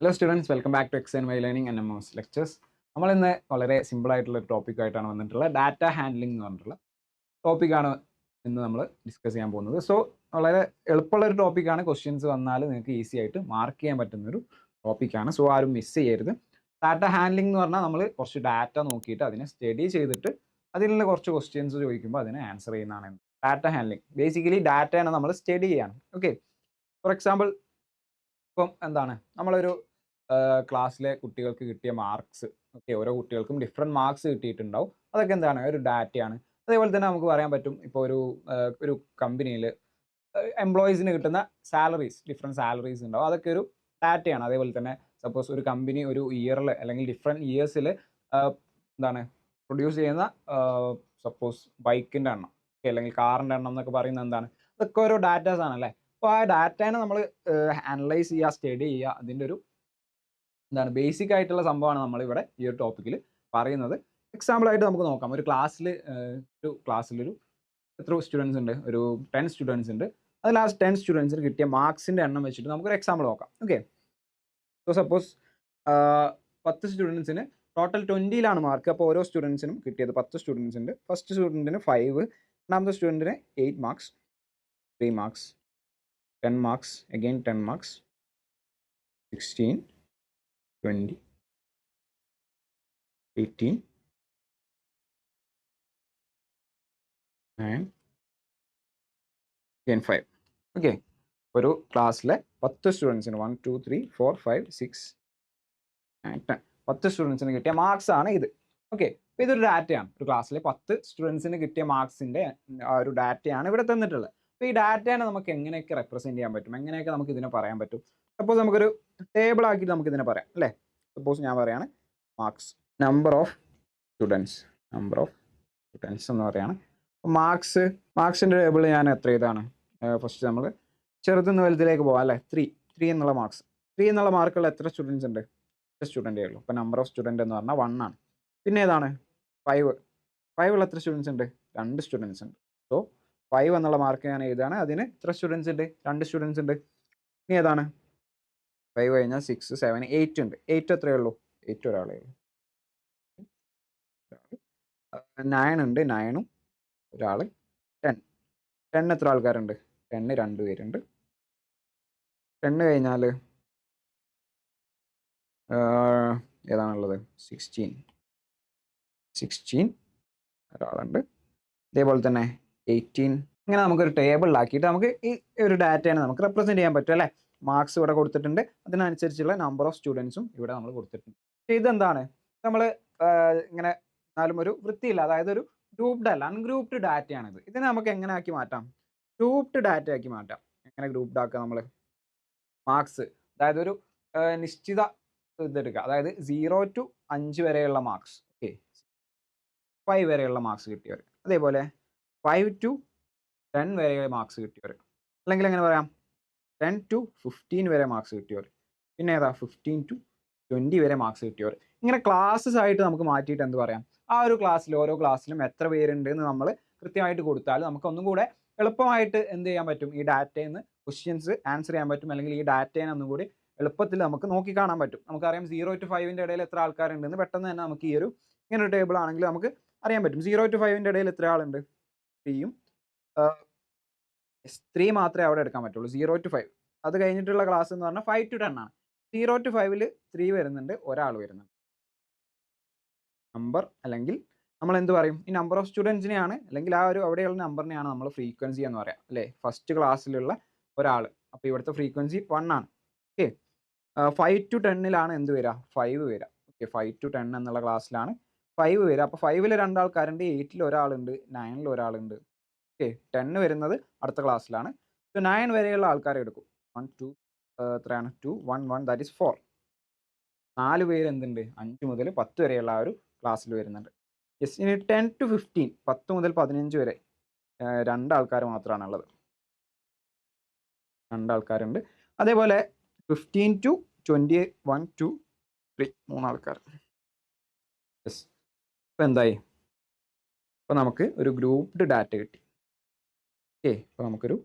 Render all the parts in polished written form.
Hello students, welcome back to X and Y learning and MS lectures. നമ്മൾ ഇന്ന് വളരെ simple ആയിട്ടുള്ള ഒരു ടോപ്പിക്കായിട്ടാണ് വന്നിട്ടുള്ളത്. ഡാറ്റ ഹാൻഡ്ലിംഗ് എന്ന് പറഞ്ഞിട്ടുള്ള ടോപ്പിക്കാണ് ഇന്ന് നമ്മൾ ഡിസ്കസ് ചെയ്യാൻ പോകുന്നത്. സോ വളരെ എളുപ്പമുള്ള ഒരു ടോപ്പിക്കാണ്. ക്വസ്റ്റ്യൻസ് വന്നാൽ നിങ്ങൾക്ക് ഈസി ആയിട്ട് മാർക്ക് ചെയ്യാൻ പറ്റുന്ന ഒരു ടോപ്പിക്കാണ്. സോ ആരും മിസ് ചെയ്യരുത്. ഡാറ്റ ഹാൻഡ്ലിംഗ് എന്ന് പറഞ്ഞാൽ നമ്മൾ കുറച്ച് ഡാറ്റ നോക്കിയിട്ട് അതിനെ സ്റ്റഡി ചെയ്തിട്ട് അതിൽ നിന്ന് കുറച്ച് ക്വസ്റ്റ്യൻസ് ചോദിക്കുമ്പോൾ അതിനെ ആൻസർ ചെയ്യുന്നതാണ് ഡാറ്റ ഹാൻഡ്ലിംഗ്. ബേസിക്കലി ഡാറ്റയാണ് നമ്മൾ സ്റ്റഡി ചെയ്യാണ്. ഓക്കെ, ഫോർ എക്സാമ്പിൾ ഇപ്പം എന്താണ് നമ്മളൊരു ക്ലാസ്സിലെ കുട്ടികൾക്ക് കിട്ടിയ മാർക്സ്, ഓക്കെ, ഓരോ കുട്ടികൾക്കും ഡിഫറെൻറ്റ് മാർക്സ് കിട്ടിയിട്ടുണ്ടാവും. അതൊക്കെ എന്താണ്, ഒരു ഡാറ്റയാണ്. അതേപോലെ തന്നെ നമുക്ക് പറയാൻ പറ്റും, ഇപ്പോൾ ഒരു കമ്പനിയിൽ എംപ്ലോയീസിന് കിട്ടുന്ന സാലറീസ്, ഡിഫറെൻറ്റ് സാലറീസ് ഉണ്ടാവും. അതൊക്കെ ഒരു ഡാറ്റയാണ്. അതേപോലെ തന്നെ സപ്പോസ് ഒരു കമ്പനി ഒരു ഇയറിൽ അല്ലെങ്കിൽ ഡിഫറെൻറ്റ് ഇയേഴ്സിൽ എന്താണ് പ്രൊഡ്യൂസ് ചെയ്യുന്ന സപ്പോസ് ബൈക്കിൻ്റെ എണ്ണം, അല്ലെങ്കിൽ കാറിൻ്റെ എണ്ണം എന്നൊക്കെ പറയുന്നത് എന്താണ്, അതൊക്കെ ഓരോ ഡാറ്റാസ് ആണല്ലേ. അപ്പോൾ ആ ഡാറ്റേനെ നമ്മൾ അനലൈസ് ചെയ്യുക, സ്റ്റഡി ചെയ്യുക. അതിൻ്റെ ഒരു എന്താണ് ബേസിക് ആയിട്ടുള്ള സംഭവമാണ് നമ്മളിവിടെ ഈ ഒരു ടോപ്പിക്കിൽ പറയുന്നത്. എക്സാമ്പിളായിട്ട് നമുക്ക് നോക്കാം. ഒരു ക്ലാസ്സിലൊരു എത്ര സ്റ്റുഡൻസ് ഉണ്ട്? ഒരു 10 സ്റ്റുഡൻസ് ഉണ്ട്. അതിൽ ആ 10 സ്റ്റുഡൻസിന് കിട്ടിയ മാർക്സിൻ്റെ എണ്ണം വെച്ചിട്ട് നമുക്കൊരു എക്സാമ്പിൾ നോക്കാം. ഓക്കെ, സോ സപ്പോസ് 10 സ്റ്റുഡൻസിന് ടോട്ടൽ 20ലാണ് മാർക്ക്. അപ്പോൾ ഓരോ സ്റ്റുഡൻസിനും കിട്ടിയത് 10 സ്റ്റുഡൻസ് ഉണ്ട്. ഫസ്റ്റ് സ്റ്റുഡൻറ്റിന് 5, രണ്ടാമത്തെ സ്റ്റുഡൻറ്റിന് 8 marks, 3 marks, 10 marks, again 10 marks, 16, 20, 18, 9, again 5. Okay, ഒരു ക്ലാസ്സിലെ 10 സ്റ്റുഡൻസിന് 1, 2, 3, 4, 5, 6, 9, 10 10 സ്റ്റുഡൻസിന് കിട്ടിയ മാർക്സ് ആണ് ഇത്. ഓക്കെ, അപ്പോൾ ഇതൊരു ഡാറ്റയാണ്. ഒരു ക്ലാസ്സിലെ 10 സ്റ്റുഡൻസിന് കിട്ടിയ മാർക്സിൻ്റെ ആ ഒരു ഡാറ്റയാണ് ഇവിടെ തന്നിട്ടുള്ളത്. അപ്പോൾ ഈ ഡാറ്റേനെ നമുക്ക് എങ്ങനെയൊക്കെ റെപ്രസെൻറ്റ് ചെയ്യാൻ പറ്റും, എങ്ങനെയൊക്കെ നമുക്ക് ഇതിനെ പറയാൻ പറ്റും? സപ്പോസ് നമുക്കൊരു ടേബിൾ ആക്കിയിട്ട് നമുക്ക് ഇതിനെ പറയാം അല്ലേ. സപ്പോസ് ഞാൻ പറയാണ് മാർക്സ്, നമ്പർ ഓഫ് സ്റ്റുഡൻസ് എന്ന് പറയാണ്. മാർക്സിൻ്റെ ടേബിൾ ഞാൻ എത്ര ഇതാണ്, ഫസ്റ്റ് നമ്മൾ ചെറുതുനിന്ന് വലുതിലേക്ക് പോകാം അല്ലേ. 3 എന്നുള്ള മാർക്സ്, 3 എന്നുള്ള മാർക്കുള്ള എത്ര സ്റ്റുഡൻസ് ഉണ്ട്? സ്റ്റുഡൻറ്റേ ഉള്ളൂ. അപ്പോൾ നമ്പർ ഓഫ് സ്റ്റുഡൻറ്റ് എന്ന് പറഞ്ഞാൽ 1 ആണ്. പിന്നെ ഏതാണ് 5 ഉള്ള എത്ര സ്റ്റുഡൻസ് ഉണ്ട്? 2 സ്റ്റുഡൻസ് ഉണ്ട്. സോ 5 എന്നുള്ള മാർക്ക് ഞാൻ എഴുതാണ്. അതിന് എത്ര സ്റ്റുഡൻസ് ഉണ്ട്? 2 സ്റ്റുഡൻസ് ഉണ്ട്. ഇനി ഏതാണ് 5 കഴിഞ്ഞാൽ 6, 7, 8 ഉണ്ട്. 8 എത്രയേ ഉള്ളൂ? 8 ഒരാളേ ഉള്ളൂ. 9 ഉണ്ട്, 9ഉം ഒരാൾ. 10 എത്ര ആൾക്കാരുണ്ട്? 10 2 പേരുണ്ട്. 10 കഴിഞ്ഞാൽ ഏതാണുള്ളത്? 16 ഒരാളുണ്ട്. ഇതേപോലെ തന്നെ 18. ഇങ്ങനെ നമുക്കൊരു ടേബിളിലാക്കിയിട്ട് നമുക്ക് ഈ ഒരു ഡാറ്റയാണ് നമുക്ക് റെപ്രസെൻറ്റ് ചെയ്യാൻ പറ്റും അല്ലേ. മാർക്സ് ഇവിടെ കൊടുത്തിട്ടുണ്ട്, അതിനനുസരിച്ചുള്ള നമ്പർ ഓഫ് സ്റ്റുഡൻസും ഇവിടെ നമ്മൾ കൊടുത്തിട്ടുണ്ട്. ഇതെന്താണ്, നമ്മൾ ഇങ്ങനെ എന്നാലും ഒരു വൃത്തിയില്ല, അതായത് ഒരു ഗ്രൂപ്പ്ഡ് അല്ല, അൺഗ്രൂപ്പ്ഡ് ഡാറ്റയാണിത്. ഇതിനെ നമുക്ക് എങ്ങനെ ആക്കി മാറ്റാം? ഗ്രൂപ്പ്ഡ് ഡാറ്റ ആക്കി മാറ്റാം. എങ്ങനെ ഗ്രൂപ്പ്ഡ് ആക്കുക? നമ്മൾ മാർക്സ്, അതായത് ഒരു നിശ്ചിത ഇതെടുക്കുക, അതായത് 0 to 5 വരെയുള്ള മാർക്സ്, ഓക്കെ, 5 വരെയുള്ള മാർക്സ് കിട്ടിയവർ, അതേപോലെ 5 to 10 വരെ മാർക്സ് കിട്ടിയവർ, അല്ലെങ്കിൽ എങ്ങനെ പറയാം 10 to 15 വരെ മാർക്സ് കിട്ടിയവർ, പിന്നെ ഏതാ 15 to 20 വരെ മാർക്സ് കിട്ടിയവർ. ഇങ്ങനെ ക്ലാസ്സസ് ആയിട്ട് നമുക്ക് മാറ്റിയിട്ട് എന്ത് പറയാം, ആ ഒരു ക്ലാസ്സിൽ ഓരോ ക്ലാസ്സിലും എത്ര പേരുണ്ട് എന്ന് നമ്മൾ കൃത്യമായിട്ട് കൊടുത്താൽ നമുക്ക് ഒന്നും കൂടെ എളുപ്പമായിട്ട് എന്ത് ചെയ്യാൻ പറ്റും, ഈ ഡാറ്റയിൽ നിന്ന് ക്വസ്റ്റ്യൻസ് ആൻസർ ചെയ്യാൻ പറ്റും. അല്ലെങ്കിൽ ഈ ഡാറ്റയെ ഒന്നും കൂടി എളുപ്പത്തിൽ നമുക്ക് നോക്കി കാണാൻ പറ്റും. നമുക്കറിയാം 0 to 5ൻ്റെ ഇടയിൽ എത്ര ആൾക്കാരുണ്ടെന്ന് പെട്ടെന്ന് തന്നെ നമുക്ക് ഈ ഒരു ഇങ്ങനെ ഒരു ടേബിൾ ആണെങ്കിൽ നമുക്ക് അറിയാൻ പറ്റും. 0 to 5ൻ്റെ ഇടയിൽ എത്ര ആളുണ്ട്? 3യും 3 മാത്രമേ അവിടെ എടുക്കാൻ പറ്റുള്ളൂ. 0 to 5, അത് കഴിഞ്ഞിട്ടുള്ള ക്ലാസ് എന്ന് പറഞ്ഞാൽ 5 to 10 ആണ്. 0 to 5ൽ 3 വരുന്നുണ്ട്, ഒരാൾ വരുന്നുണ്ട്. നമ്പർ അല്ലെങ്കിൽ നമ്മൾ എന്ത് പറയും, ഈ നമ്പർ ഓഫ് സ്റ്റുഡൻസിനെയാണ് അല്ലെങ്കിൽ ആ ഒരു അവിടെയുള്ള നമ്പറിനെയാണ് നമ്മൾ ഫ്രീക്വൻസി എന്ന് പറയാം അല്ലേ. ഫസ്റ്റ് ക്ലാസ്സിലുള്ള ഒരാൾ, അപ്പോൾ ഇവിടുത്തെ ഫ്രീക്വൻസി 1 ആണ്. ഓക്കെ, 5 to 10ലാണ് എന്ത് വരിക? 5 വരിക. ഓക്കെ, 5 to 10 എന്നുള്ള ക്ലാസ്സിലാണ് 5 വരിക. അപ്പോൾ 5ൽ 2 ആൾക്കാരുണ്ട്, 8ൽ ഒരാളുണ്ട്, 9ൽ ഒരാളുണ്ട്. ഓക്കെ, 10 വരുന്നത് അടുത്ത ക്ലാസ്സിലാണ്. സോ 9 വരെയുള്ള ആൾക്കാരെ എടുക്കും. 1 2 എത്രയാണ്? 2 1 1, ദാറ്റ് ഈസ് 4. 4 പേര് എന്തുണ്ട്? 5 മുതൽ 10 വരെയുള്ള ആ ഒരു ക്ലാസ്സിൽ വരുന്നുണ്ട്. യെസ്. ഇനി 10 to 15, 10 മുതൽ 15 വരെ 2 ആൾക്കാർ മാത്രമാണുള്ളത്. 2 ആൾക്കാരുണ്ട്. അതേപോലെ 15 to 21 2 3, 3 ആൾക്കാർ. യെസ്. ഇപ്പോൾ എന്തായി? ഇപ്പോൾ നമുക്ക് ഒരു ഗ്രൂപ്പ്ഡ് ഡാറ്റ കിട്ടി. ഓക്കെ, ഇപ്പോൾ നമുക്കൊരു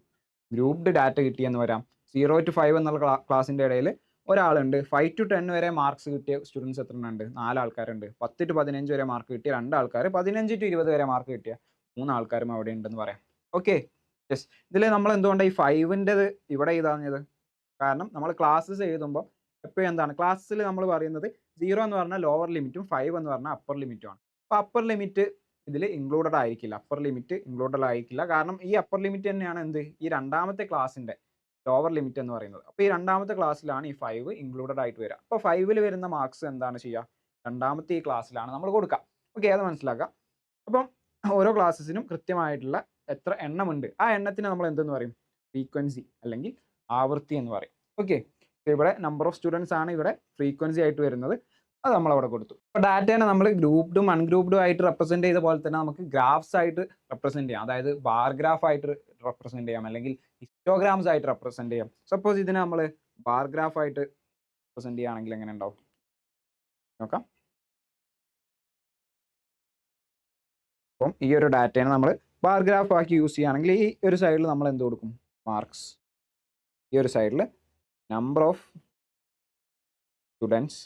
ഗ്രൂപ്പ്ഡ് ഡാറ്റ കിട്ടിയെന്ന് വരാം. 0 to 5 എന്നുള്ള ക്ലാസ്സിൻ്റെ ഇടയിൽ ഒരാളുണ്ട്. 5 to 10 വരെ മാർക്സ് കിട്ടിയ സ്റ്റുഡൻസ് എത്ര എണ്ണം ഉണ്ട്? 4 ആൾക്കാരുണ്ട്. 10 to 15 വരെ മാർക്ക് കിട്ടിയ 2 ആൾക്കാർ, 15 to 20 വരെ മാർക്ക് കിട്ടിയ 3 ആൾക്കാരും അവിടെ ഉണ്ടെന്ന് പറയാം. Okay, yes. ഇതിൽ നമ്മൾ എന്തുകൊണ്ടാണ് ഈ 5ൻ്റെത് ഇവിടെ എഴുതാഞ്ഞത്? കാരണം നമ്മൾ ക്ലാസ്സസ് എഴുതുമ്പോൾ എപ്പോഴും എന്താണ് ക്ലാസ്സിൽ നമ്മൾ പറയുന്നത് 0 എന്ന് പറഞ്ഞാൽ ലോവർ ലിമിറ്റും 5 എന്ന് പറഞ്ഞാൽ അപ്പർ ലിമിറ്റുമാണ്. അപ്പോൾ അപ്പർ ലിമിറ്റ് ഇതിൽ ഇൻക്ലൂഡഡ് ആയിരിക്കില്ല. അപ്പർ ലിമിറ്റ് ഇൻക്ലൂഡഡ് ആയിരിക്കില്ല. കാരണം ഈ അപ്പർ ലിമിറ്റ് തന്നെയാണ് എന്ത് ഈ രണ്ടാമത്തെ ക്ലാസ്സിൻ്റെ ലോവർ ലിമിറ്റ് എന്ന് പറയുന്നത്. അപ്പോൾ ഈ രണ്ടാമത്തെ ക്ലാസ്സിലാണ് ഈ 5 ഇൻക്ലൂഡഡ് ആയിട്ട് വരിക. അപ്പോൾ 5ൽ വരുന്ന മാർക്സ് എന്താണ് ചെയ്യുക? രണ്ടാമത്തെ ഈ ക്ലാസ്സിലാണ് നമ്മൾ കൊടുക്കുക. ഓക്കെ, അത് മനസ്സിലാക്കുക. അപ്പം ഓരോ ക്ലാസ്സസിനും കൃത്യമായിട്ടുള്ള എത്ര എണ്ണമുണ്ട്, ആ എണ്ണത്തിന് നമ്മൾ എന്തെന്ന് പറയും? ഫ്രീക്വൻസി അല്ലെങ്കിൽ ആവൃത്തി എന്ന് പറയും. ഓക്കെ, ഇവിടെ നമ്പർ ഓഫ് സ്റ്റുഡൻസ് ആണ് ഇവിടെ ഫ്രീക്വൻസി ആയിട്ട് വരുന്നത്. അത് നമ്മൾ അവിടെ കൊടുത്തു. അപ്പോൾ ഡാറ്റേനെ നമ്മൾ ഗ്രൂപ്പ്ഡും അൺഗ്രൂപ്പ്ഡും ആയിട്ട് റെപ്രസെന്റ് ചെയ്ത പോലെ തന്നെ നമുക്ക് ഗ്രാഫ്സ് ആയിട്ട് റെപ്രസെന്റ് ചെയ്യാം. അതായത് ബാർ ഗ്രാഫ് ആയിട്ട് റെപ്രസെന്റ് ചെയ്യാം, അല്ലെങ്കിൽ ഹിസ്റ്റോഗ്രാംസ് ആയിട്ട് റെപ്രസെന്റ് ചെയ്യാം. സപ്പോസ് ഇതിനെ നമ്മൾ ബാർ ഗ്രാഫ് ആയിട്ട് റെപ്രസെന്റ് ചെയ്യുകയാണെങ്കിൽ എങ്ങനെ ഉണ്ടാവും നോക്കാം. അപ്പം ഈ ഒരു ഡാറ്റേനെ നമ്മൾ ബാർ ഗ്രാഫ് ആക്കി യൂസ് ചെയ്യുകയാണെങ്കിൽ ഈ ഒരു സൈഡിൽ നമ്മൾ എന്ത് കൊടുക്കും? മാർക്സ്. ഈ ഒരു സൈഡിൽ നമ്പർ ഓഫ് സ്റ്റുഡൻസ്.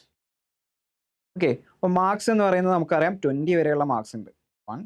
ഓക്കെ, അപ്പോൾ മാർക്സ് എന്ന് പറയുന്നത് നമുക്കറിയാം 20 വരെയുള്ള മാർക്സ് ഉണ്ട്. 1,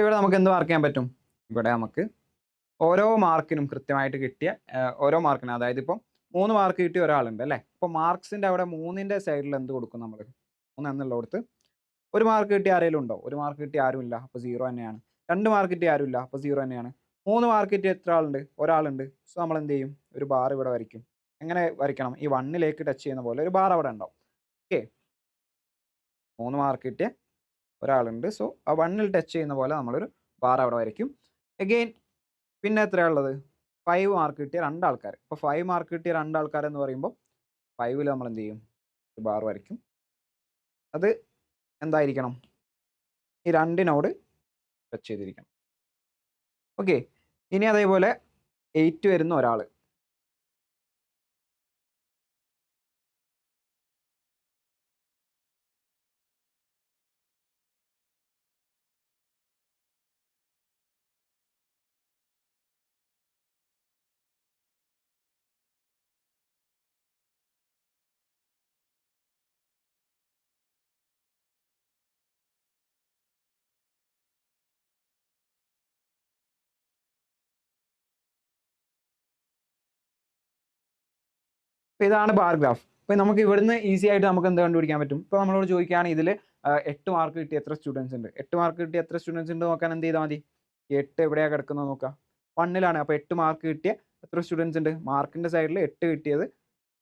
ഇവിടെ നമുക്ക് എന്ത് മാർക്ക് ചെയ്യാൻ പറ്റും? ഇവിടെ നമുക്ക് ഓരോ മാർക്കിനും കൃത്യമായിട്ട് കിട്ടിയ ഓരോ മാർക്കിനും, അതായത് ഇപ്പം 3 മാർക്ക് കിട്ടിയ ഒരാളുണ്ട് അല്ലേ? അപ്പോൾ മാർക്സിൻ്റെ അവിടെ 3ൻ്റെ സൈഡിൽ എന്ത് കൊടുക്കും നമ്മൾ? 3 എന്നുള്ളടത്ത് 1 മാർക്ക് കിട്ടിയ ആരെങ്കിലും ഉണ്ടോ? 1 മാർക്ക് കിട്ടിയ ആരുമില്ല, അപ്പോൾ 0 തന്നെയാണ്. 2 മാർക്ക് കിട്ടിയ ആരുമില്ല, അപ്പോൾ 0 തന്നെയാണ്. 3 മാർക്ക് കിട്ടിയ എത്ര ആളുണ്ട്? ഒരാളുണ്ട്. സോ നമ്മൾ എന്ത് ചെയ്യും? ഒരു ബാർ ഇവിടെ വരയ്ക്കും. എങ്ങനെ വരയ്ക്കണം? ഈ 1ലേക്ക് ടച്ച് ചെയ്യുന്ന പോലെ ഒരു ബാർ അവിടെ ഉണ്ടാവും. ഓക്കെ, 3 മാർക്ക് കിട്ടിയ ഒരാളുണ്ട്. സോ ആ 1ൽ ടച്ച് ചെയ്യുന്ന പോലെ നമ്മളൊരു ബാർ അവിടെ വരയ്ക്കും. എഗെയിൻ പിന്നെ എത്രയാണുള്ളത്? 5 മാർക്ക് കിട്ടിയ 2 ആൾക്കാർ. അപ്പോൾ 5 മാർക്ക് കിട്ടിയ 2 ആൾക്കാർ എന്ന് പറയുമ്പോൾ 5ൽ നമ്മൾ എന്ത് ചെയ്യും? ഒരു ബാർ വരയ്ക്കും. അത് എന്തായിരിക്കണം? ഈ 2നോട് ടച്ച് ചെയ്തിരിക്കണം. ഓക്കെ, ഇനി അതേപോലെ 8 വരുന്ന ഒരാൾ. അപ്പോൾ ഇതാണ് ബാർ ഗ്രാഫ്. അപ്പോൾ നമുക്ക് ഇവിടുന്ന് ഈസി ആയിട്ട് നമുക്ക് എന്ത് കണ്ടുപിടിക്കാൻ പറ്റും? ഇപ്പോൾ നമ്മളോട് ചോദിക്കുകയാണെങ്കിൽ ഇതിൽ 8 മാർക്ക് കിട്ടിയ എത്ര സ്റ്റുഡൻസ് ഉണ്ട്? 8 മാർക്ക് കിട്ടിയ എത്ര സ്റ്റുഡൻസ് ഉണ്ട് നോക്കാൻ എന്ത് ചെയ്താൽ മതി? 8 എവിടെയാണ് കിടക്കുന്നത് നോക്കാം? 1ലാണ്. അപ്പോൾ 8 മാർക്ക് കിട്ടിയ എത്ര സ്റ്റുഡൻസ് ഉണ്ട്? മാർക്കിൻ്റെ സൈഡിൽ 8 കിട്ടിയത്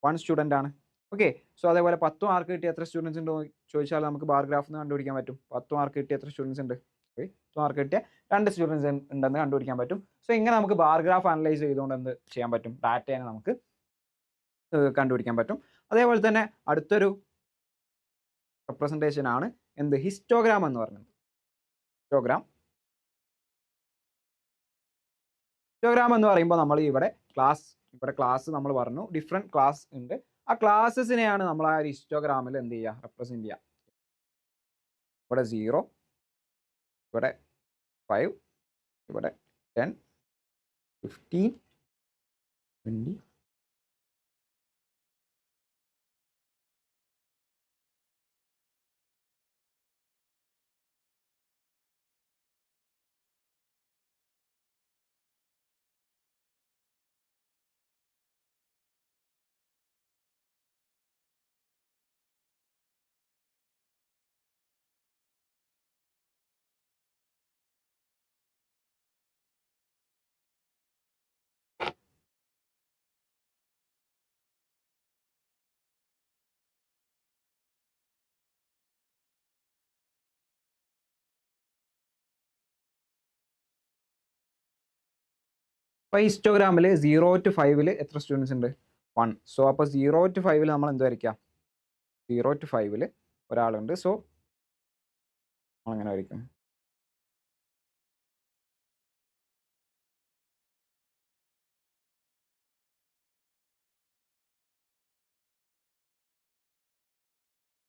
1 സ്റ്റുഡൻ്റ് ആണ്. ഓക്കെ, സോ അതേപോലെ 10 മാർക്ക് കിട്ടിയ എത്ര സ്റ്റുഡൻസ് ഉണ്ടോ ചോദിച്ചാൽ നമുക്ക് ബാർ ഗ്രാഫിൽ നിന്ന് കണ്ടുപിടിക്കാൻ പറ്റും. 10 മാർക്ക് കിട്ടിയ എത്ര സ്റ്റുഡൻസ് ഉണ്ട്? 10 മാർക്ക് കിട്ടിയ 2 സ്റ്റുഡൻസ് ഉണ്ടെന്ന് കണ്ടുപിടിക്കാൻ പറ്റും. സോ ഇങ്ങനെ നമുക്ക് ബാർ ഗ്രാഫ് അനലൈസ് ചെയ്തുകൊണ്ട് എന്ത് ചെയ്യാൻ പറ്റും? ഡാറ്റേനെ നമുക്ക് കണ്ടുപിടിക്കാൻ പറ്റും. അതേപോലെ തന്നെ അടുത്തൊരു റെപ്രസെൻറ്റേഷൻ ആണ് എന്ത്? ഹിസ്റ്റോഗ്രാം എന്ന് പറയുന്നത്. ഹിസ്റ്റോഗ്രാം എന്ന് പറയുമ്പോൾ നമ്മൾ ഇവിടെ ക്ലാസ് നമ്മൾ പറഞ്ഞു, ഡിഫറെൻറ്റ് ക്ലാസ് ഉണ്ട്. ആ ക്ലാസ്സസിനെയാണ് നമ്മൾ ആ ഹിസ്റ്റോഗ്രാമിൽ എന്ത് ചെയ്യുക? റെപ്രസെൻറ്റ് ചെയ്യുക. ഇവിടെ 0, ഇവിടെ 5, ഇവിടെ 10, 15, 20, അപ്പോൾ ഹിസ്റ്റോഗ്രാമിൽ 0 to 5 എത്ര സ്റ്റുഡൻസ് ഉണ്ട്? 1. സോ അപ്പോൾ 0 to 5 നമ്മൾ എന്ത് വരയ്ക്കാം? 0 to 5 ഒരാളുണ്ട്. സോ അങ്ങനെ വരയ്ക്കും.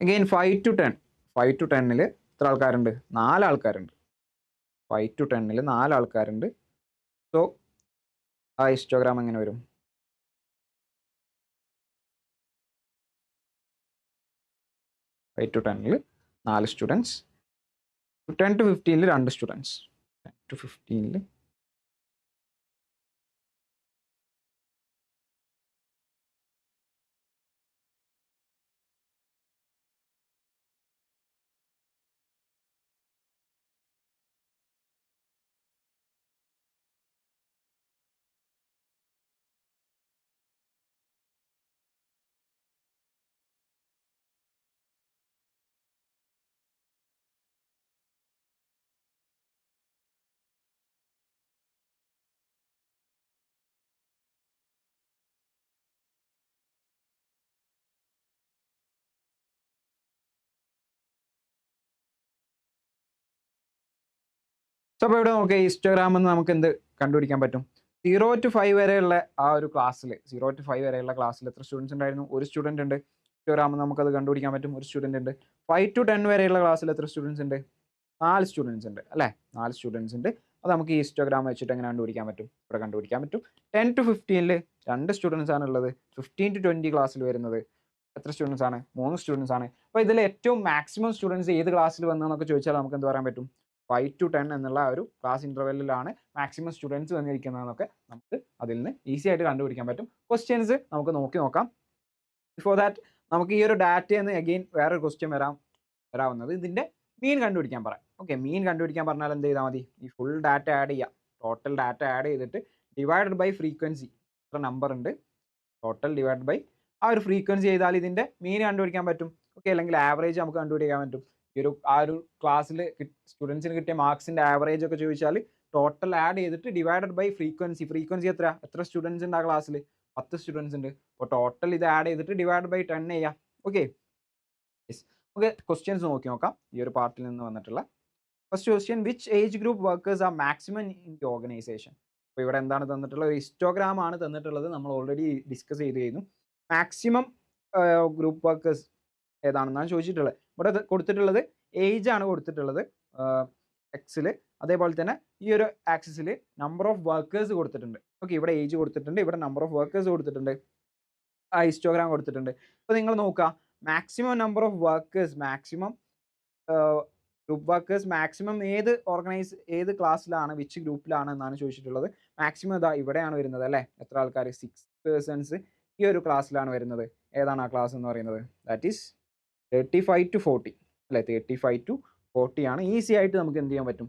Again 5 to 10. 5 to 10 എത്ര ആൾക്കാരുണ്ട്? 4 ആൾക്കാരുണ്ട്. 5 to 10 4 ആൾക്കാരുണ്ട്. സോ ആ ഹിസ്റ്റോഗ്രാം എങ്ങനെ വരും? Five to 10 4 students, 10 to 15 2 students, 10 to 15 so അപ്പോൾ ഇവിടെ നോക്കുക, ഹിസ്റ്റോഗ്രാം എന്ന് നമുക്ക് എന്ത് കണ്ടുപിടിക്കാൻ പറ്റും? 0 to 5 വരെയുള്ള ആ ഒരു ക്ലാസ്സിൽ 0 to 5 വരെയുള്ള ക്ലാസ്സിൽ എത്ര സ്റ്റുഡൻസ് ഉണ്ടായിരുന്നു? ഒരു സ്റ്റുഡൻറ് ഉണ്ട്. ഹിസ്റ്റോഗ്രാം നമുക്കത് കണ്ടുപിടിക്കാൻ പറ്റും, ഒരു സ്റ്റുഡൻറ് ഉണ്ട്. 5 to 10 വരെയുള്ള ക്ലാസ്സിൽ എത്ര സ്റ്റുഡൻസ് ഉണ്ട്? 4 സ്റ്റുഡൻസ് ഉണ്ട് അല്ലേ? 4 സ്റ്റുഡൻസ് ഉണ്ട്. അത് നമുക്ക് ഈ ഹിസ്റ്റോഗ്രാം വെച്ചിട്ട് എങ്ങനെ കണ്ടുപിടിക്കാൻ പറ്റും? ഇവിടെ കണ്ടുപിടിക്കാൻ പറ്റും. 10 to 15 2 സ്റ്റുഡൻസ് ആണ് ഉള്ളത്. 15 to 20 ക്ലാസ്സിൽ വരുന്നത് എത്ര സ്റ്റുഡൻസ് ആണ്? 3 സ്റ്റുഡൻസ് ആണ്. അപ്പോൾ ഇതിൽ ഏറ്റവും മാക്സിമം സ്റ്റുഡൻസ് ഏത് ക്ലാസ്സിൽ വന്നതെന്നൊക്കെ ചോദിച്ചാൽ നമുക്ക് എന്ത് പറയാൻ പറ്റും? 5 to 10 എന്നുള്ള ഒരു ക്ലാസ് ഇൻ്റർവെല്ലിലാണ് മാക്സിമം സ്റ്റുഡൻസ് വന്നിരിക്കുന്നതെന്നൊക്കെ നമുക്ക് അതിൽ നിന്ന് ഈസി ആയിട്ട് കണ്ടുപിടിക്കാൻ പറ്റും. ക്വസ്റ്റ്യൻസ് നമുക്ക് നോക്കാം. ബിഫോർ ദാറ്റ് നമുക്ക് ഈ ഒരു ഡാറ്റയിൽ നിന്ന് അഗെയിൻ വേറൊരു ക്വസ്റ്റ്യൻ വരാവുന്നത് ഇതിൻ്റെ മീൻ കണ്ടുപിടിക്കാൻ പറയാം. ഓക്കെ, മീൻ കണ്ടുപിടിക്കാൻ പറഞ്ഞാൽ എന്ത് ചെയ്താൽ മതി? ഈ ഫുൾ ഡാറ്റ ആഡ് ചെയ്യാം. ടോട്ടൽ ഡാറ്റ ആഡ് ചെയ്തിട്ട് ഡിവൈഡഡ് ബൈ ഫ്രീക്വൻസി, എത്ര നമ്പർ ഉണ്ട് ടോട്ടൽ ഡിവൈഡ് ബൈ ആ ഒരു ഫ്രീക്വൻസി ചെയ്താൽ ഇതിൻ്റെ മീൻ കണ്ടുപിടിക്കാൻ പറ്റും. ഓക്കെ, അല്ലെങ്കിൽ ആവറേജ് നമുക്ക് കണ്ടുപിടിക്കാൻ പറ്റും. ആ ഒരു ക്ലാസ്സിൽ സ്റ്റുഡൻസിന് കിട്ടിയ മാർക്സിൻ്റെ ആവറേജ് ഒക്കെ ചോദിച്ചാൽ ടോട്ടൽ ആഡ് ചെയ്തിട്ട് ഡിവൈഡഡ് ബൈ ഫ്രീക്വൻസി എത്ര സ്റ്റുഡൻസ് ഉണ്ട് ആ ക്ലാസ്സിൽ? 10 സ്റ്റുഡൻസ് ഉണ്ട്. അപ്പോൾ ടോട്ടൽ ഇത് ആഡ് ചെയ്തിട്ട് ഡിവൈഡ് ബൈ 10 ചെയ്യാം. ഓക്കെ, നമുക്ക് ക്വസ്റ്റ്യൻസ് നോക്കാം ഈ ഒരു പാർട്ടിൽ നിന്ന് വന്നിട്ടുള്ള. First question, which age group workers are maximum in the organisation? അപ്പോൾ ഇവിടെ എന്താണ് തന്നിട്ടുള്ളത്? ഒരു ഹിസ്റ്റോഗ്രാം ആണ് തന്നിട്ടുള്ളത്. നമ്മൾ ഓൾറെഡി ഡിസ്കസ് ചെയ്ത് കഴിഞ്ഞു. മാക്സിമം ഗ്രൂപ്പ് വർക്കേഴ്സ് ഏതാണെന്നാണ് ചോദിച്ചിട്ടുള്ളത്. ഇവിടെ കൊടുത്തിട്ടുള്ളത് ഏജ് ആണ് കൊടുത്തിട്ടുള്ളത് എക്സിൽ. അതേപോലെ തന്നെ ഈ ഒരു ആക്സിസിൽ നമ്പർ ഓഫ് വർക്കേഴ്സ് കൊടുത്തിട്ടുണ്ട്. ഓക്കെ, ഇവിടെ ഏജ് കൊടുത്തിട്ടുണ്ട്, ഇവിടെ നമ്പർ ഓഫ് വർക്കേഴ്സ് കൊടുത്തിട്ടുണ്ട്, ആ ഹിസ്റ്റോഗ്രാം കൊടുത്തിട്ടുണ്ട്. അപ്പോൾ നിങ്ങൾ നോക്കുക, maximum number of workers, maximum group workers maximum ഏത് ക്ലാസ്സിലാണ്, വിച്ച് ഗ്രൂപ്പിലാണ് എന്നാണ് ചോദിച്ചിട്ടുള്ളത്. മാക്സിമം ഇതാ ഇവിടെയാണ് വരുന്നത് അല്ലേ? എത്ര ആൾക്കാർ? 6 പേഴ്സൺസ് ഈ ഒരു ക്ലാസ്സിലാണ് വരുന്നത്. ഏതാണ് ആ ക്ലാസ് എന്ന് പറയുന്നത്? ദാറ്റ് ഈസ് 35 to 40 അല്ലേ? 35 to 40 ആണ്. ഈസി ആയിട്ട് നമുക്ക് എന്ത് ചെയ്യാൻ പറ്റും?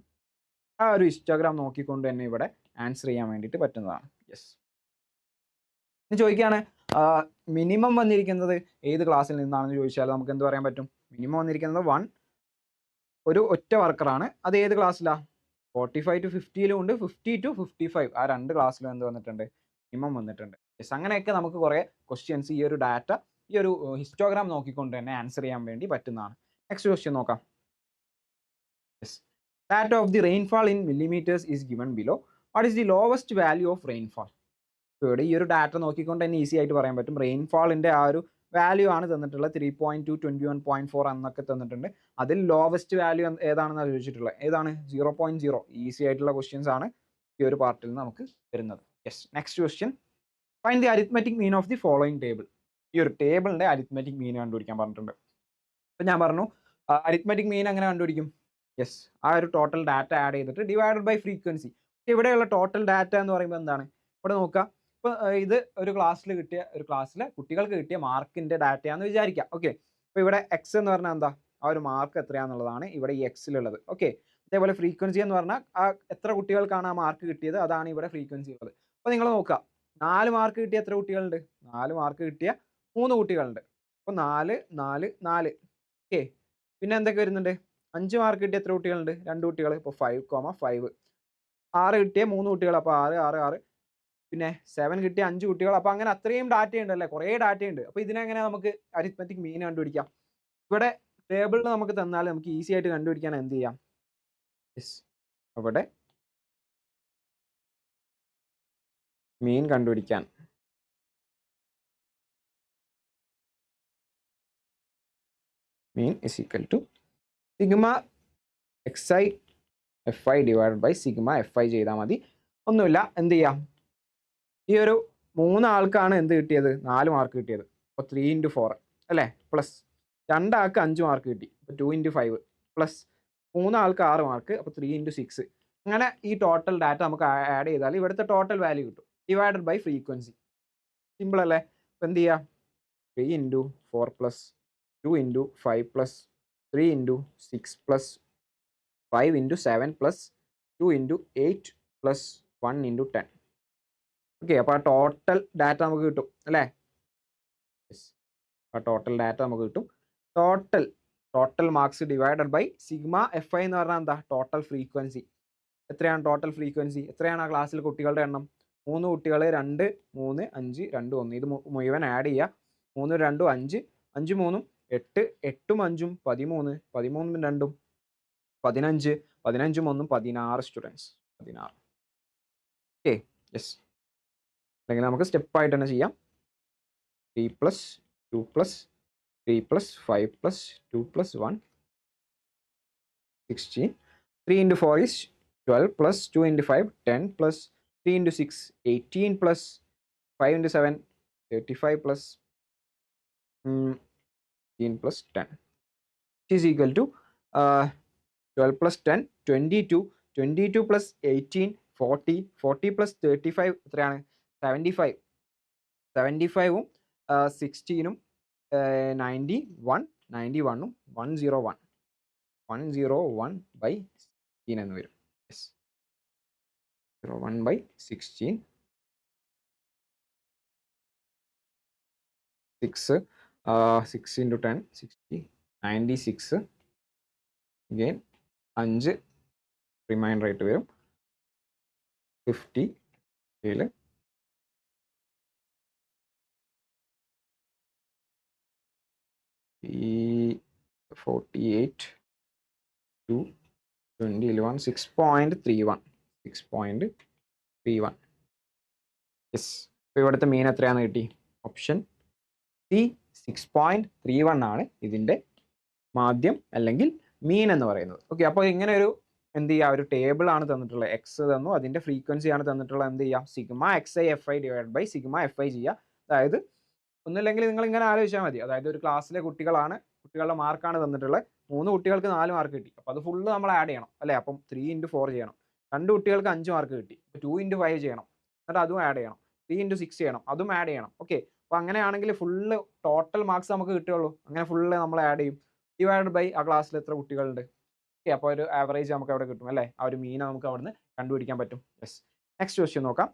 ആ ഒരു ഹിസ്റ്റോഗ്രാം നോക്കിക്കൊണ്ട് തന്നെ ഇവിടെ ആൻസർ ചെയ്യാൻ വേണ്ടിയിട്ട് പറ്റുന്നതാണ്. യെസ്, ഇനി ചോദിക്കുകയാണ് മിനിമം വന്നിരിക്കുന്നത് ഏത് ക്ലാസ്സിൽ നിന്നാണെന്ന് ചോദിച്ചാൽ നമുക്ക് എന്ത് പറയാൻ പറ്റും? മിനിമം വന്നിരിക്കുന്നത് 1 ഒരു ഒറ്റ വർക്കറാണ്. അത് ഏത് ക്ലാസ്സിലാണ്? 45 to 50 ഉണ്ട്, 50 to 55 ആ 2 ക്ലാസ്സിലും എന്ത് വന്നിട്ടുണ്ട്? മിനിമം വന്നിട്ടുണ്ട്. യെസ്, അങ്ങനെയൊക്കെ നമുക്ക് കുറേ ക്വസ്റ്റ്യൻസ് ഈ ഒരു ഡാറ്റ, ഈ ഒരു ഹിസ്റ്റോഗ്രാം നോക്കിക്കൊണ്ട് തന്നെ ആൻസർ ചെയ്യാൻ വേണ്ടി പറ്റുന്നതാണ്. നെക്സ്റ്റ് ക്വസ്റ്റ്യൻ നോക്കാം. Yes, data of the rainfall in millimetres is given below. What is the lowest value of rainfall? ഇവിടെ ഈ ഒരു ഡാറ്റ നോക്കിക്കൊണ്ട് തന്നെ ഈസി ആയിട്ട് പറയാൻ പറ്റും. റെയിൻഫാളിൻ്റെ ആ ഒരു വാല്യൂ ആണ് തന്നിട്ടുള്ളത്. 3.2, 21.4 എന്നൊക്കെ തന്നിട്ടുണ്ട്. അതിൽ ലോവസ്റ്റ് വാല്യൂ ഏതാണെന്നാണ് ചോദിച്ചിട്ടുള്ളത്. ഏതാണ്? 0.0. ഈസി ആയിട്ടുള്ള ക്വസ്റ്റ്യൻസ് ആണ് ഈ ഒരു പാർട്ടിൽ നിന്ന് നമുക്ക് വരുന്നത്. Yes, next question, find the arithmetic mean of the following table. ഈ ഒരു ടേബിളിൻ്റെ അരിത്മെറ്റിക് മീൻ കണ്ടുപിടിക്കാൻ പറഞ്ഞിട്ടുണ്ട്. അപ്പം ഞാൻ പറഞ്ഞു അരിത്മെറ്റിക് മീൻ എങ്ങനെ കണ്ടുപിടിക്കും? യെസ്, ആ ഒരു ടോട്ടൽ ഡാറ്റ ആഡ് ചെയ്തിട്ട് ഡിവൈഡഡ് ബൈ ഫ്രീക്വൻസി. ഇവിടെയുള്ള ടോട്ടൽ ഡാറ്റ എന്ന് പറയുമ്പോൾ എന്താണ്? ഇവിടെ നോക്കുക, ഇപ്പോൾ ഇത് ഒരു ക്ലാസ്സിലെ കുട്ടികൾക്ക് കിട്ടിയ മാർക്കിൻ്റെ ഡാറ്റയാണെന്ന് വിചാരിക്കാം. ഓക്കെ, അപ്പോൾ ഇവിടെ എക്സ് എന്ന് പറഞ്ഞാൽ എന്താ? ആ ഒരു മാർക്ക് എത്രയാണെന്നുള്ളതാണ് ഇവിടെ ഈ എക്സിലുള്ളത്. ഓക്കെ, അതേപോലെ ഫ്രീക്വൻസി എന്ന് പറഞ്ഞാൽ ആ എത്ര കുട്ടികൾക്കാണ് ആ മാർക്ക് കിട്ടിയത്, അതാണ് ഇവിടെ ഫ്രീക്വൻസി ഉള്ളത്. അപ്പോൾ നിങ്ങൾ നോക്കുക, 4 മാർക്ക് കിട്ടിയ എത്ര കുട്ടികളുണ്ട്? 4 മാർക്ക് കിട്ടിയ 3 കുട്ടികളുണ്ട്. അപ്പോൾ 4, 4, 4. ഓക്കെ, പിന്നെ എന്തൊക്കെ വരുന്നുണ്ട്? 5 മാർക്ക് കിട്ടിയ എത്ര കുട്ടികളുണ്ട്? 2 കുട്ടികൾ. ഇപ്പോൾ 5, 5. 6 കിട്ടിയ 3 കുട്ടികൾ. അപ്പോൾ 6, 6, 6. പിന്നെ 7 കിട്ടിയ 5 കുട്ടികൾ. അപ്പോൾ അങ്ങനെ അത്രയും ഡാറ്റ ഉണ്ടല്ലേ, കുറേ ഡാറ്റയുണ്ട്. അപ്പോൾ ഇതിനെങ്ങനെ നമുക്ക് അരിത്മെറ്റിക് മീൻ കണ്ടുപിടിക്കാം? ഇവിടെ ടേബിളിൽ നമുക്ക് തന്നാൽ നമുക്ക് ഈസി ആയിട്ട് കണ്ടുപിടിക്കാൻ എന്ത് ചെയ്യാം? അവിടെ മീൻ കണ്ടുപിടിക്കാൻ mean is equal to sigma xi fi divide by sigma fi ചെയ്താൽ മതി. ഒന്നുമില്ല, എന്ത് ചെയ്യാം, ഈ ഒരു 3 ആൾക്കാണ് എന്ത് കിട്ടിയത്? 4 മാർക്ക് കിട്ടിയത്. അപ്പോൾ 3 into 4 അല്ലേ, പ്ലസ് 2 ആൾക്ക് 5 മാർക്ക് കിട്ടി, അപ്പോൾ 2 into 5 പ്ലസ് 3 ആൾക്ക് 6 മാർക്ക്, അപ്പോൾ 3 into 6. അങ്ങനെ ഈ ടോട്ടൽ ഡാറ്റ നമുക്ക് ആഡ് ചെയ്താൽ ഇവിടുത്തെ ടോട്ടൽ വാല്യൂ കിട്ടും, ഡിവൈഡഡ് ബൈ ഫ്രീക്വൻസി. സിമ്പിൾ അല്ലേ? അപ്പോൾ എന്ത് ചെയ്യുക, 3 into 4 plus 2 into 5 plus 3 into 6 plus 5 into 7 plus 2 into 8 plus 1 into 10. Okay, അപ്പോൾ ആ ടോട്ടൽ ഡാറ്റ നമുക്ക് കിട്ടും അല്ലേ? ആ ടോട്ടൽ ഡാറ്റ നമുക്ക് കിട്ടും. Total marks divided by sigma fi എന്ന് പറഞ്ഞാൽ എന്താ? Total frequency. എത്രയാണ് ടോട്ടൽ ഫ്രീക്വൻസി? എത്രയാണ് ആ ക്ലാസ്സിൽ കുട്ടികളുടെ എണ്ണം? 3 കുട്ടികൾ, 2 3 5 2 1. ഇത് മുഴുവൻ ആഡ് ചെയ്യുക. 3 2 5 5 3 8 8 5 13 13 2 15 15 1 16 സ്റ്റുഡൻസ്. 16. Okay, yes. അല്ലെങ്കിൽ നമുക്ക് സ്റ്റെപ്പായിട്ട് തന്നെ ചെയ്യാം. 3 plus 2 plus 3 plus 5 plus 2 plus 1 16. 3 into 4 is 12 plus 2 into 5 10 plus 3 into 6 18 plus 5 into 7 35 plus 18 plus 10 is equal to 12 plus 10 22 22 plus 18 40 40 plus 35 എത്രയാണ്? 75. 75ഉം 16ഉം 91 91ഉം 101 101 by 16 എന്ന് വരും. Yes, 101 by 16 6 6 into 10 60 96 again 5 reminder ആയിട്ട് വരും 50 ഇതിൽ 48 2 20 11 6.31 6.31. യെസ്, അപ്പോൾ ഇവിടുത്തെ മീൻ എത്രയാണെന്ന് കിട്ടി? ഓപ്ഷൻ സി 6.31 ആണ് ഇതിൻ്റെ മാധ്യം അല്ലെങ്കിൽ മീൻ എന്ന് പറയുന്നത്. ഓക്കെ, അപ്പോൾ ഇങ്ങനെ ഒരു എന്ത് ചെയ്യുക, ഒരു ടേബിൾ ആണ് തന്നിട്ടുള്ളത്. എക്സ് തന്നു, അതിൻ്റെ ഫ്രീക്വൻസി ആണ് തന്നിട്ടുള്ളത്. എന്ത് ചെയ്യാം, sigma xi fi divide by sigma fi ചെയ്യുക. അതായത് ഒന്നുമില്ലെങ്കിൽ നിങ്ങൾ ഇങ്ങനെ ആലോചിച്ചാൽ മതി. അതായത് ഒരു ക്ലാസ്സിലെ കുട്ടികളുടെ മാർക്കാണ് തന്നിട്ടുള്ളത്. 3 കുട്ടികൾക്ക് 4 മാർക്ക് കിട്ടി, അപ്പോൾ അത് ഫുള്ള് നമ്മൾ ആഡ് ചെയ്യണം അല്ലേ? അപ്പം 3 into 4 ചെയ്യണം. 2 കുട്ടികൾക്ക് 5 മാർക്ക് കിട്ടി, അപ്പോൾ 2 into 5 ചെയ്യണം, എന്നിട്ട് അതും ആഡ് ചെയ്യണം. 3 into 6 ചെയ്യണം, അതും ആഡ് ചെയ്യണം. ഓക്കെ, അപ്പോൾ അങ്ങനെയാണെങ്കിൽ ഫുള്ള് ടോട്ടൽ മാർക്സ് നമുക്ക് കിട്ടുകയുള്ളൂ. അങ്ങനെ ഫുള്ള് നമ്മൾ ആഡ് ചെയ്യും, ഡിവൈഡ് ബൈ ആ ക്ലാസ്സിൽ എത്ര കുട്ടികളുണ്ട്. ഓക്കെ, അപ്പോൾ ഒരു ആവറേജ് നമുക്ക് അവിടെ കിട്ടും അല്ലേ? ആ ഒരു മീനെ നമുക്ക് അവിടെ നിന്ന് കണ്ടുപിടിക്കാൻ പറ്റും. യെസ്, നെക്സ്റ്റ് ക്വസ്റ്റ്യൻ നോക്കാം.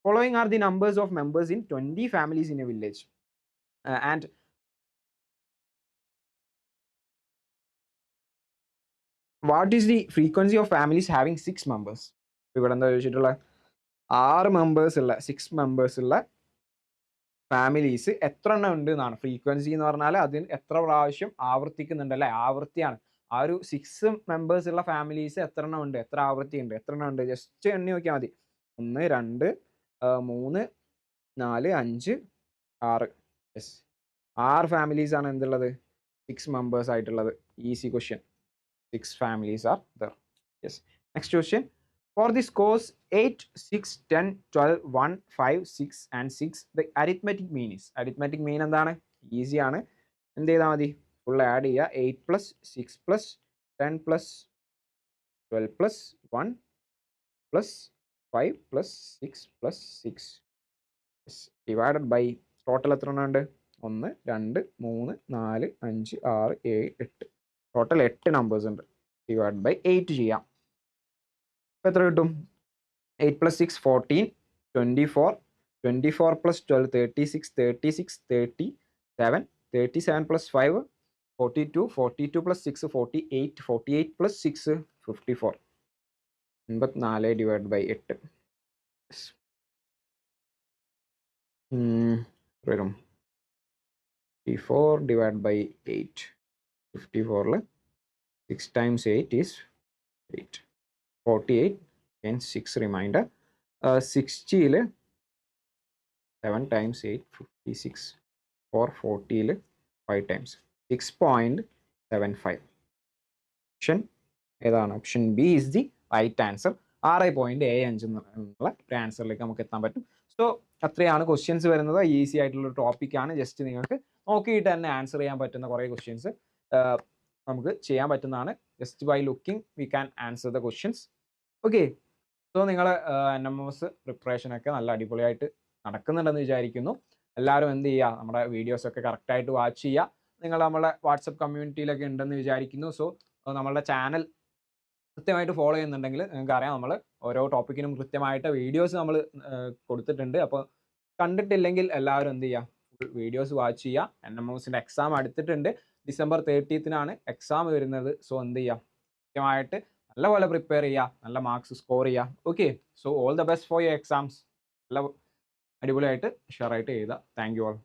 Following are the numbers of members in 20 families in A village and what is the frequency of families having 6 members. ഇവിടെ എന്താ ചോദിച്ചിട്ടുള്ള 6 മെമ്പേഴ്സ് ഉള്ള 6 മെമ്പേഴ്സ് ഉള്ള ഫാമിലീസ് എത്ര എണ്ണം ഉണ്ട് എന്നാണ്. ഫ്രീക്വൻസി എന്ന് പറഞ്ഞാൽ അതിന് എത്ര പ്രാവശ്യം ആവർത്തിക്കുന്നുണ്ട് അല്ലേ? ആവൃത്തിയാണ്. ആ ഒരു 6 മെമ്പേഴ്സ് ഉള്ള ഫാമിലീസ് എത്ര എണ്ണം ഉണ്ട്, എത്ര ആവൃത്തി ഉണ്ട്, എത്ര എണ്ണം ഉണ്ട്, ജസ്റ്റ് എണ്ണി നോക്കിയാൽ മതി. 1 2 3 4 5 6. യെസ്, 6 ഫാമിലീസ് ആണ് എന്തുള്ളത്? 6 മെമ്പേഴ്സ് ആയിട്ടുള്ളത്. Easy question. 6 families are there. Yes. Next question. For the scores 8, 6, 10, 12, 1, 5, 6 and 6, the arithmetic mean is. Arithmetic mean എന്താണ്? ഈസി ആണ്. എന്ത് ചെയ്താൽ മതി? ഫുൾ ആഡ് ചെയ്യുക. 8 plus 6 plus 10 plus 12 plus 1 plus 5 plus 6 plus 6. Yes. Divided by total എത്ര എണ്ണം ഉണ്ട്? 1 2 3 4 5 6 7 8. Total 8 numbers ഉണ്ട്. ഡിവൈഡ് ബൈ 8 ചെയ്യാം. അപ്പോൾ എത്ര കിട്ടും? 8 plus 6 14 24 24 plus 12 36 36 37 37 plus 5 42 42 plus 6 48 48 plus 6 54 84 divide by 8. വരും 54 divided by 8. 54 6 times 8 is 8. 48 and 6 remainder. 60 7 times 8 56. 440 5 times 6.75. Option ഏതാണ്? Option B is the right answer. 6.75 എന്നുള്ള ഒരു ആൻസറിലേക്ക് നമുക്ക് എത്താൻ പറ്റും. സോ അത്രയാണ് ക്വസ്റ്റ്യൻസ് വരുന്നത്. ഈസി ആയിട്ടുള്ള ടോപ്പിക്കാണ്. ജസ്റ്റ് നിങ്ങൾക്ക് നോക്കിയിട്ട് തന്നെ ആൻസർ ചെയ്യാൻ പറ്റുന്ന കുറേ ക്വസ്റ്റ്യൻസ് നമുക്ക് ചെയ്യാൻ പറ്റുന്നതാണ്. Just by looking we can answer the questions. Okay, so നിങ്ങൾ NMS പ്രിപ്പറേഷനൊക്കെ നല്ല അടിപൊളിയായിട്ട് നടക്കുന്നുണ്ടെന്ന് വിചാരിക്കുന്നു. എല്ലാവരും എന്ത് ചെയ്യുക, നമ്മുടെ വീഡിയോസൊക്കെ കറക്റ്റായിട്ട് വാച്ച് ചെയ്യുക. നിങ്ങൾ നമ്മളെ വാട്സപ്പ് കമ്മ്യൂണിറ്റിയിലൊക്കെ ഉണ്ടെന്ന് വിചാരിക്കുന്നു. സോ നമ്മളുടെ ചാനൽ കൃത്യമായിട്ട് ഫോളോ ചെയ്യുന്നുണ്ടെങ്കിൽ നിങ്ങൾക്ക് അറിയാം, നമ്മൾ ഓരോ ടോപ്പിക്കിനും കൃത്യമായിട്ട് വീഡിയോസ് നമ്മൾ കൊടുത്തിട്ടുണ്ട്. അപ്പോൾ കണ്ടിട്ടില്ലെങ്കിൽ എല്ലാവരും എന്ത് ചെയ്യുക, ഫുൾ വീഡിയോസ് വാച്ച് ചെയ്യുക. NMSൻ്റെ എക്സാം അടുത്തിട്ടുണ്ട്. December 30th എക്സാം വരുന്നത്. സോ എന്ത് ചെയ്യുക, കൃത്യമായിട്ട് നല്ലപോലെ പ്രിപ്പയർ ചെയ്യുക, നല്ല മാർക്സ് സ്കോർ ചെയ്യുക. Okay, so all the best for your exams. നല്ല അടിപൊളിയായിട്ട് ഷെയറായിട്ട് എഴുതുക. Thank you all.